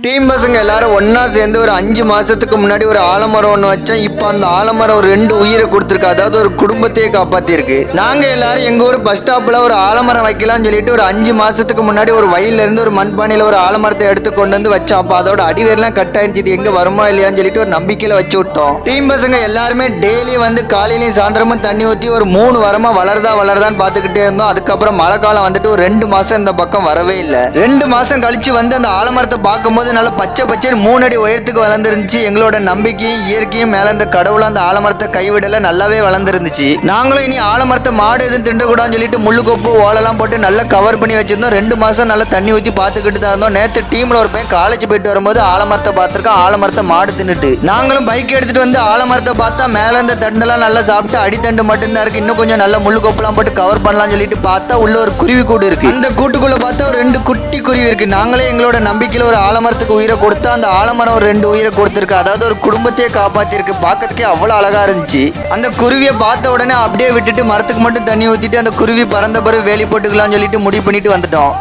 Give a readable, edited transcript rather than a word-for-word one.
Team பசங்க எல்லாரும் ஒன்னா சேர்ந்து ஒரு 5 மாசத்துக்கு முன்னாடி ஒரு ஆலமரம் ஒன்று வச்சோம். இப்போ அந்த ஆலமரம் ஒரு 2 உயிரை கொடுத்துருக்கு. அதாவது ஒரு குடும்பத்தையே காப்பாத்திருக்கு. நாங்க எல்லாரும் எங்க ஊர் பஸ் ஸ்டாப்ல ஒரு ஆலமரம் வைக்கலாம்னு சொல்லிட்டு ஒரு 5 மாசத்துக்கு முன்னாடி ஒரு வயல்ல இருந்து ஒரு மண்பானையில ஒரு ஆலமரத்தை எடுத்து கொண்டு வந்து வச்சோம். அப்ப அதோட அடிவேர்லாம் கட் ஆயிடுச்சு. எங்க வருமா இல்லையான்னு சொல்லிட்டு ஒரு நம்பிக்கையில வச்சு விட்டோம். டீம் பசங்க எல்லாருமே டெய்லி வந்து காலையிலையும் சாயந்தரமும் தண்ணி ஊற்றி ஒரு 3 வாரமா வளருதான்னு பார்த்துக்கிட்டே இருந்தோம். அதுக்கப்புறம் மழை காலம் வந்துட்டு ஒரு 2 மாசம் இந்த பக்கம் வரவே இல்லை. 2 மாசம் கழிச்சு வந்து அந்த ஆலமரத்தை பார்க்கும்போது நல்ல பச்சை பச்சை 3 அடி உயரத்துக்கு வளர்ந்துருந்துச்சு. எங்களோட நம்பிக்கையும் இயற்கையும் மேல இந்த கடவுள் அந்த ஆலமரத்தை கைவிடல, நல்லாவே வளர்ந்துருந்துச்சு. நாங்களும் இனி ஆலமரத்தை மாடு எதுவும் தின்றக்கூடாதுன்னு சொல்லிட்டு முள்ளுக்கொப்பு ஓலெல்லாம் போட்டு நல்லா கவர் பண்ணி வச்சிருந்தோம். 2 மாசம் நல்லா தண்ணி ஊற்றி பார்த்துக்கிட்டு தான் இருந்தோம். நேற்று டீம்ல ஒரு பையன் காலேஜ் போயிட்டு வரும்போது ஆலமரத்தை பார்த்துருக்கோம். ஆலமரத்தை மாடு தின்னுட்டு நாங்களும் பைக் எடுத்துட்டு வந்து ஆலமரத்தை பார்த்தா மேல இருந்த தண்டெல்லாம் நல்லா சாப்பிட்டு அடித்தண்டு மட்டும்தான் இருக்கு. இன்னும் கொஞ்சம் நல்ல முள்ளுக்கொப்புலாம் போட்டு கவர் பண்ணலாம் சொல்லிட்டு பார்த்தா உள்ள ஒரு குருவி கூடு இருக்கு. அந்த கூட்டுக்குள்ள பார்த்தா ஒரு 2 குட்டி குருவி இருக்கு. நாங்களே எங்களோட நம்பிக்கையில ஒரு ஆலமரத்துக்கு உயிரை கொடுத்தா அந்த ஆலமரம் ஒரு 2 உயிரை கொடுத்துருக்கு. அதாவது ஒரு குடும்பத்தையே காப்பாத்திருக்கு. பார்க்கறதுக்கே அவ்வளவு அழகா இருந்துச்சு. அந்த குருவியை பார்த்த உடனே அப்படியே விட்டுட்டு மரத்துக்கு மட்டும் தண்ணி ஊத்திட்டு அந்த குருவி பறந்த பிறகு வேலி போட்டுக்கலாம்னு சொல்லிட்டு முடிவு பண்ணிட்டு வந்துட்டோம்.